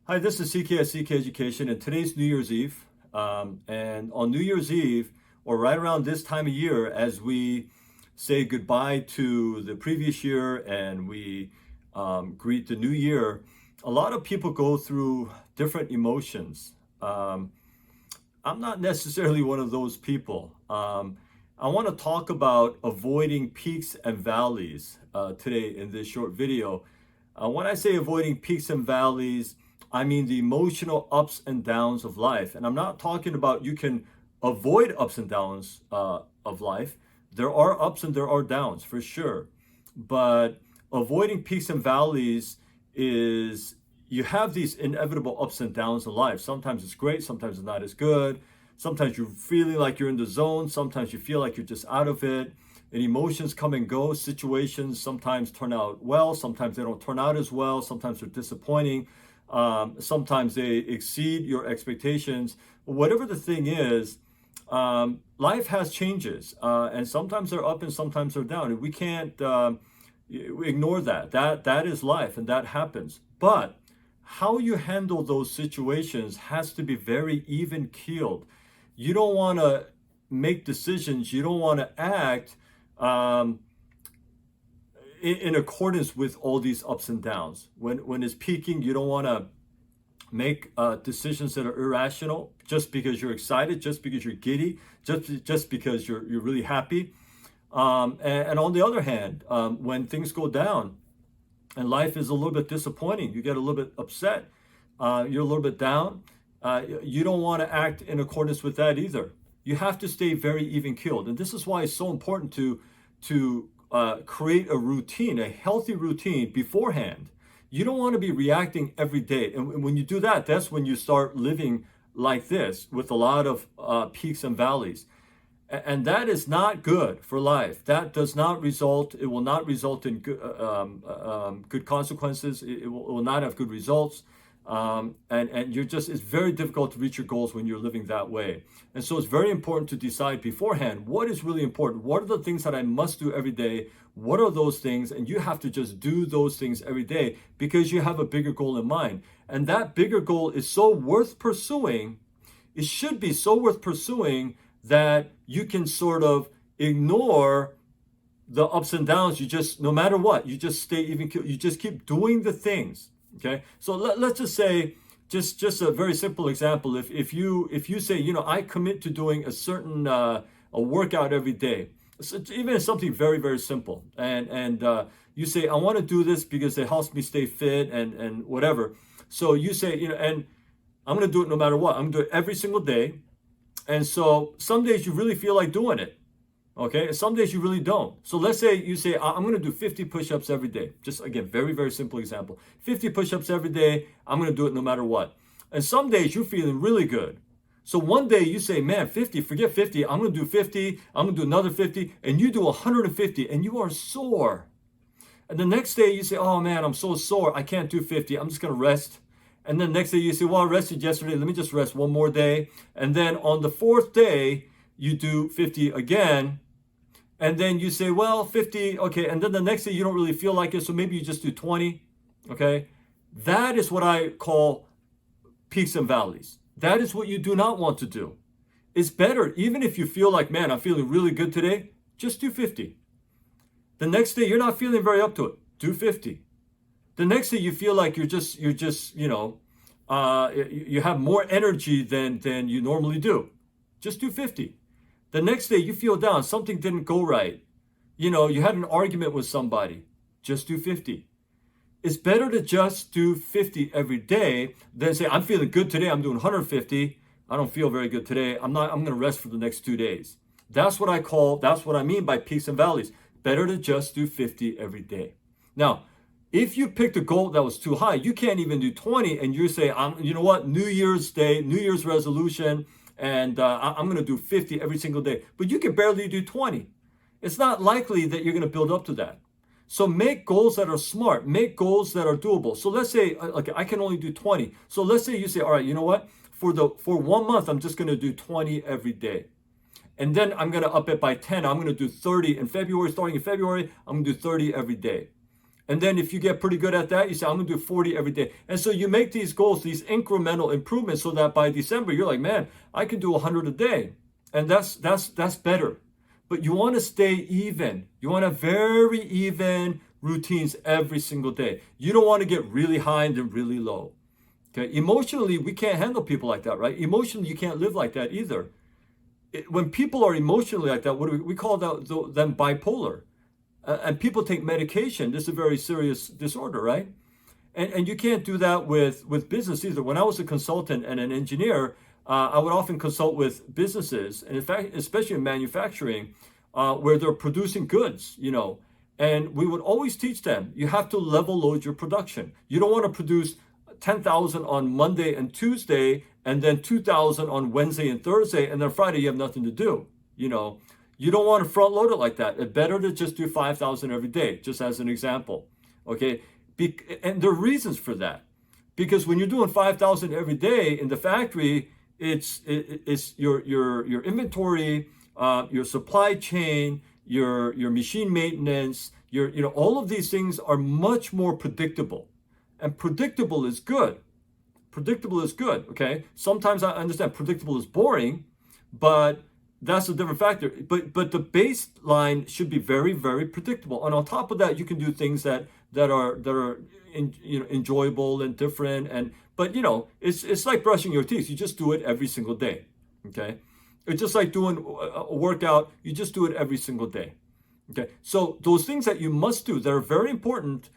Hi, this is CK at CK Education, and today's New Year's Eve. And on New Year's Eve, or right around this time of year, as we say goodbye to the previous year and we greet the new year, a lot of people go through different emotions. I'm not necessarily one of those people. I want to talk about avoiding peaks and valleys today in this short video. When I say avoiding peaks and valleys, I mean the emotional ups and downs of life. And I'm not talking about you can avoid ups and downs of life. There are ups and there are downs for sure. But avoiding peaks and valleys is you have these inevitable ups and downs in life. Sometimes it's great, sometimes it's not as good. Sometimes you're feeling like you're in the zone, sometimes you feel like you're just out of it. And emotions come and go. Situations sometimes turn out well, sometimes they don't turn out as well, sometimes they're disappointing. Sometimes they exceed your expectations. Whatever the thing is, life has changes, and sometimes they're up and sometimes they're down, and we can't ignore that. That is life, and that happens. But how you handle those situations has to be very even keeled. You don't want to make decisions. You don't want to act um, in accordance with all these ups and downs. When it's peaking, you don't want to make decisions that are irrational just because you're excited, just because you're giddy, just because you're really happy. And on the other hand, when things go down and life is a little bit disappointing, you get a little bit upset, you're a little bit down, you don't want to act in accordance with that either. You have to stay very even keeled. And this is why it's so important to create a routine, a healthy routine beforehand. You don't want to be reacting every day. And when you do that, that's when you start living like this with a lot of peaks and valleys. And that is not good for life. That does not result, it will not result in good consequences. It will not have good results. And you're just, it's very difficult to reach your goals when you're living that way. And so it's very important to decide beforehand what is really important. What are the things that I must do every day? What are those things? And you have to just do those things every day because you have a bigger goal in mind. And that bigger goal is so worth pursuing. It should be so worth pursuing that you can sort of ignore the ups and downs. You just, no matter what, you just stay even, you just keep doing the things. Okay, so let's just say, just a very simple example. If you say, I commit to doing a certain a workout every day, so even something very very simple, and you say I want to do this because it helps me stay fit and whatever. So you say, and I'm going to do it no matter what. I'm going to do it every single day. And so some days you really feel like doing it. Okay, and some days you really don't. So let's say you say, I'm going to do 50 push-ups every day. Just again, very, very simple example. 50 push-ups every day. I'm going to do it no matter what. And some days you're feeling really good. So one day you say, man, 50, forget 50. I'm going to do 50. I'm going to do another 50. And you do 150 and you are sore. And the next day you say, oh man, I'm so sore. I can't do 50. I'm just going to rest. And then next day you say, well, I rested yesterday. Let me just rest one more day. And then on the fourth day, you do 50 again. And then you say, well, 50, okay. And then the next day you don't really feel like it. So maybe you just do 20, okay? That is what I call peaks and valleys. That is what you do not want to do. It's better, even if you feel like, man, I'm feeling really good today, just do 50. The next day you're not feeling very up to it, do 50. The next day you feel like you're just, you have more energy than you normally do. Just do 50. The next day you feel down, something didn't go right. You had an argument with somebody. Just do 50. It's better to just do 50 every day than say, I'm feeling good today, I'm doing 150. I don't feel very good today. I'm going to rest for the next 2 days. That's what I mean by peaks and valleys. Better to just do 50 every day. Now, if you picked a goal that was too high, you can't even do 20 and you say, you know what, New Year's Day, New Year's resolution, and I'm going to do 50 every single day. But you can barely do 20. It's not likely that you're going to build up to that. So make goals that are smart. Make goals that are doable. So let's say, okay, I can only do 20. So let's say you say, all right, you know what? For 1 month, I'm just going to do 20 every day. And then I'm going to up it by 10. I'm going to do 30 in February. Starting in February, I'm going to do 30 every day. And then if you get pretty good at that, you say, I'm going to do 40 every day. And so you make these goals, these incremental improvements, so that by December, you're like, man, I can do 100 a day. And that's better. But you want to stay even. You want to have very even routines every single day. You don't want to get really high and then really low. Okay, emotionally, we can't handle people like that, right? Emotionally, you can't live like that either. When people are emotionally like that, what do we call them bipolar. And people take medication. This is a very serious disorder, right? And you can't do that with business either. When I was a consultant and an engineer, I would often consult with businesses, and in fact, especially in manufacturing, where they're producing goods, and we would always teach them, you have to level load your production. You don't want to produce 10,000 on Monday and Tuesday, and then 2,000 on Wednesday and Thursday, and then Friday you have nothing to do. You don't want to front load it like that. It's better to just do 5,000 every day, just as an example. Okay, and there are reasons for that, because when you're doing 5,000 every day in the factory, it's your inventory, your supply chain, your machine maintenance, all of these things are much more predictable. And predictable is good. Predictable is good, okay? Sometimes I understand predictable is boring, but that's a different factor. But the baseline should be very, very predictable. And on top of that, you can do things that are enjoyable and different. But it's like brushing your teeth. You just do it every single day, okay? It's just like doing a workout. You just do it every single day, okay? So those things that you must do that are very important,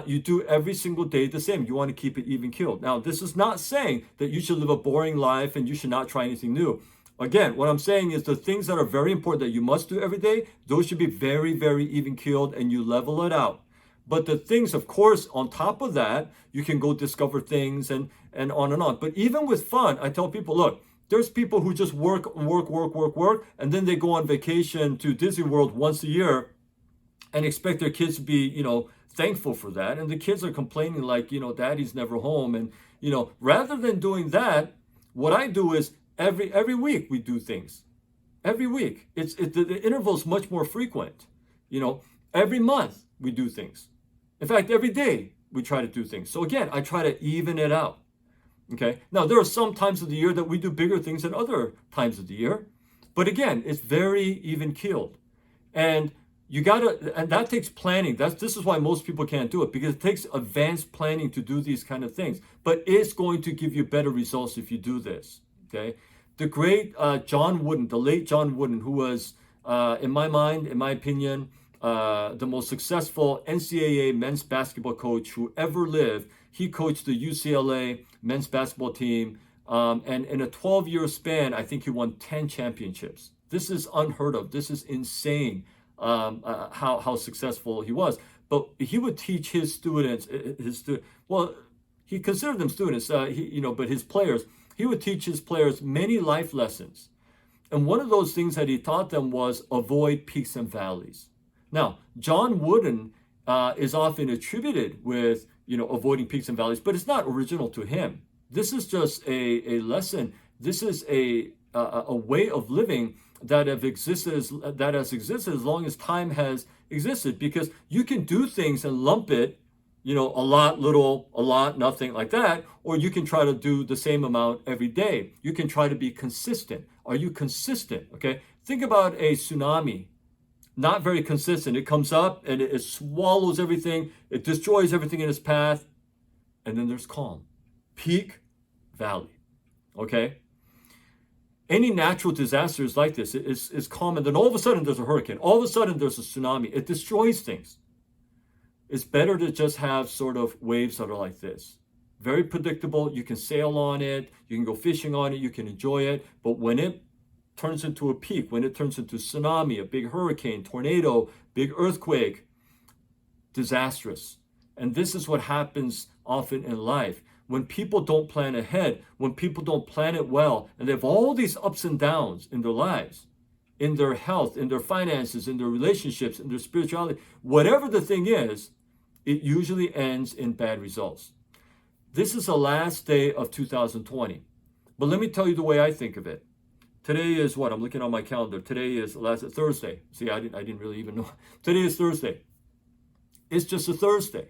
you do every single day the same. You want to keep it even keeled. Now, this is not saying that you should live a boring life and you should not try anything new. Again, what I'm saying is the things that are very important that you must do every day, those should be very, very even keeled, and you level it out. But the things, of course, on top of that, you can go discover things and on and on. But even with fun, I tell people, look, there's people who just work, and then they go on vacation to Disney World once a year and expect their kids to be, thankful for that. And the kids are complaining like, daddy's never home. And, rather than doing that, what I do is every week we do things. Every week. The interval is much more frequent. Every month we do things. In fact, every day we try to do things. So again, I try to even it out. Okay. Now, there are some times of the year that we do bigger things than other times of the year. But again, it's very even keeled. And and that takes planning. This is why most people can't do it, because it takes advanced planning to do these kind of things. But it's going to give you better results if you do this. Okay. The great John Wooden, the late John Wooden, who was, in my mind, in my opinion, the most successful NCAA men's basketball coach who ever lived. He coached the UCLA men's basketball team. And in a 12-year span, I think he won 10 championships. This is unheard of. This is insane. How successful he was. But he would teach his students, he considered them students, but his players, he would teach his players many life lessons. And one of those things that he taught them was avoid peaks and valleys. Now, John Wooden is often attributed with, avoiding peaks and valleys, but it's not original to him. This is just a lesson. This is a way of living that has existed as long as time has existed, because you can do things and lump it, a lot, little, a lot, nothing, like that, or you can try to do the same amount every day. You can try to be consistent. Are you consistent? Okay. Think about a tsunami. Not very consistent. It comes up and it swallows everything. It destroys everything in its path. And then there's calm. Peak, valley. Okay. Any natural disaster is like this. It's calm, and then all of a sudden there's a hurricane. All of a sudden there's a tsunami. It destroys things. It's better to just have sort of waves that are like this. Very predictable. You can sail on it. You can go fishing on it. You can enjoy it. But when it turns into a peak, when it turns into tsunami, a big hurricane, tornado, big earthquake, disastrous. And this is what happens often in life. When people don't plan ahead, when people don't plan it well, and they have all these ups and downs in their lives, in their health, in their finances, in their relationships, in their spirituality, whatever the thing is, it usually ends in bad results. This is the last day of 2020. But let me tell you the way I think of it. Today is what? I'm looking on my calendar. Today is Thursday. See, I didn't really even know. Today is Thursday. It's just a Thursday.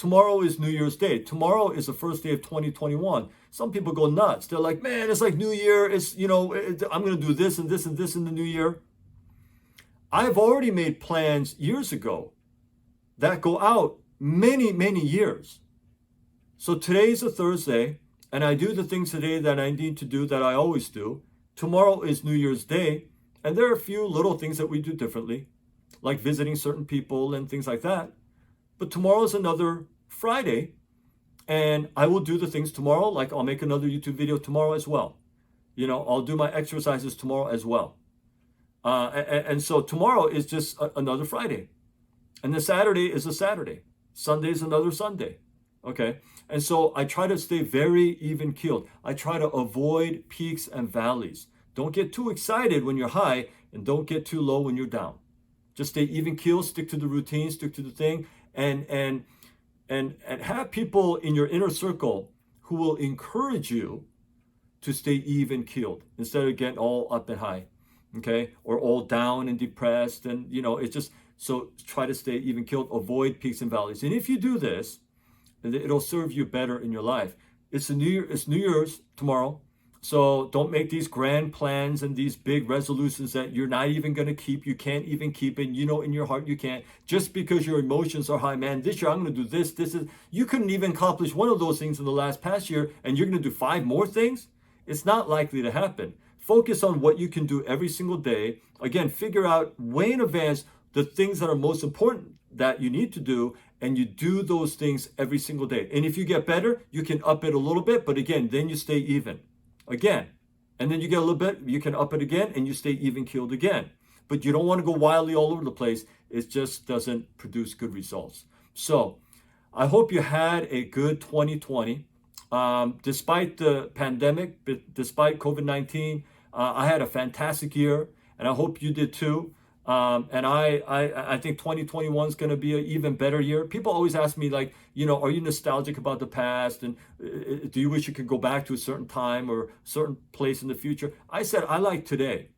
Tomorrow is New Year's Day. Tomorrow is the first day of 2021. Some people go nuts. They're like, man, it's like New Year. It's, I'm going to do this and this and this in the new year. I've already made plans years ago that go out many, many years. So today's a Thursday, and I do the things today that I need to do that I always do. Tomorrow is New Year's Day, and there are a few little things that we do differently, like visiting certain people and things like that. But tomorrow is another Friday, and I will do the things tomorrow, like I'll make another YouTube video tomorrow as well. I'll do my exercises tomorrow as well. And so tomorrow is just another Friday. And then Saturday is a Saturday. Sunday is another Sunday. Okay? And so I try to stay very even keeled. I try to avoid peaks and valleys. Don't get too excited when you're high, and don't get too low when you're down. Just stay even keeled, stick to the routine, stick to the thing, and have people in your inner circle who will encourage you to stay even keeled instead of getting all up and high. Okay, or all down and depressed, and it's just, so try to stay even keeled, avoid peaks and valleys. And if you do this, it'll serve you better in your life. It's New Year's tomorrow, so don't make these grand plans and these big resolutions that you're not even going to keep. You can't even keep it. In your heart you can't, just because your emotions are high. Man, this year I'm going to do this. You couldn't even accomplish one of those things in the past year, and you're going to do 5 more things. It's not likely to happen. Focus on what you can do every single day. Again, figure out way in advance the things that are most important that you need to do, and you do those things every single day. And if you get better, you can up it a little bit, but again, then you stay even again. And then you get a little bit, you can up it again, and you stay even keeled again. But you don't want to go wildly all over the place. It just doesn't produce good results. So I hope you had a good 2020. Despite the pandemic, despite COVID-19, I had a fantastic year, and I hope you did too. And I think 2021 is going to be an even better year. People always ask me, like, are you nostalgic about the past? And do you wish you could go back to a certain time or certain place in the future? I said, I like today.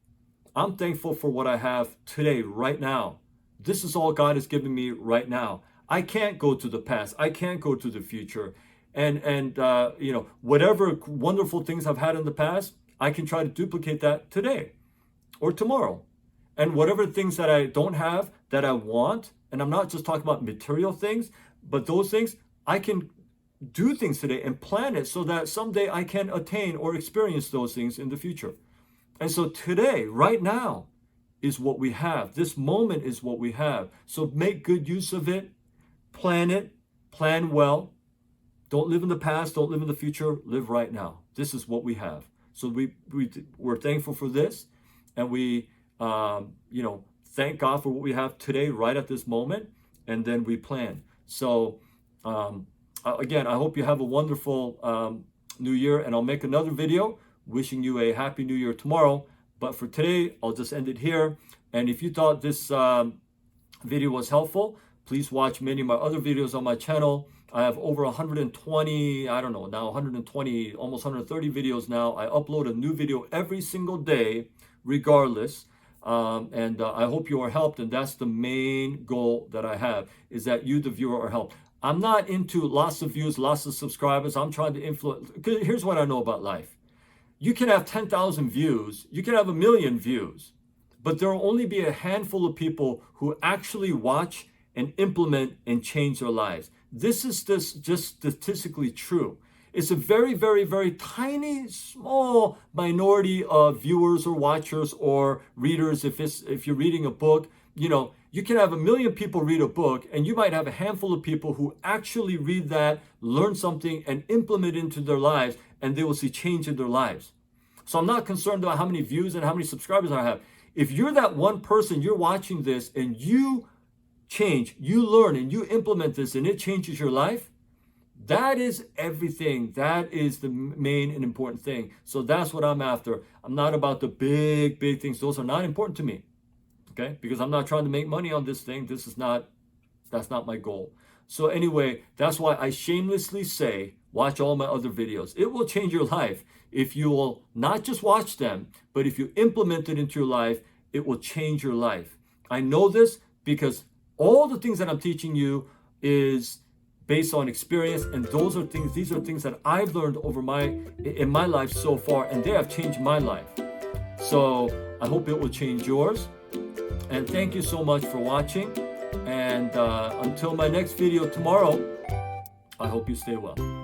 I'm thankful for what I have today, right now. This is all God has given me right now. I can't go to the past. I can't go to the future. And whatever wonderful things I've had in the past, I can try to duplicate that today or tomorrow. And whatever things that I don't have that I want, and I'm not just talking about material things, but those things, I can do things today and plan it so that someday I can attain or experience those things in the future. And so today, right now, is what we have. This moment is what we have. So make good use of it, plan well. Don't live in the past, don't live in the future, live right now. This is what we have. So we're thankful for this, and we thank God for what we have today, right at this moment, and then we plan. So again, I hope you have a wonderful new year, and I'll make another video wishing you a happy new year tomorrow. But for today, I'll just end it here. And if you thought this video was helpful, please watch many of my other videos on my channel. I have over 120, now 120, almost 130 videos now. I upload a new video every single day, regardless. And I hope you are helped. And that's the main goal that I have, is that you, the viewer, are helped. I'm not into lots of views, lots of subscribers. I'm trying to influence. Here's what I know about life. You can have 10,000 views. You can have 1 million views. But there will only be a handful of people who actually watch and implement and change their lives. This is just statistically true. It's a very, very, very tiny, small minority of viewers or watchers or readers. If you're reading a book, you can have 1 million people read a book, and you might have a handful of people who actually read that, learn something, and implement it into their lives, and they will see change in their lives. So I'm not concerned about how many views and how many subscribers I have. If you're that one person, you're watching this, and you change, you learn, and you implement this, and it changes your life, that is everything. That is the main and important thing. So that's what I'm after. I'm not about the big things. Those are not important to me. Okay? Because I'm not trying to make money on this thing. That's not my goal. So anyway, that's why I shamelessly say, watch all my other videos. It will change your life. If you will not just watch them, but if you implement it into your life, it will change your life. I know this because all the things that I'm teaching you is based on experience, and these are things that I've learned in my life so far, and they have changed my life. So I hope it will change yours. And thank you so much for watching. And until my next video tomorrow, I hope you stay well.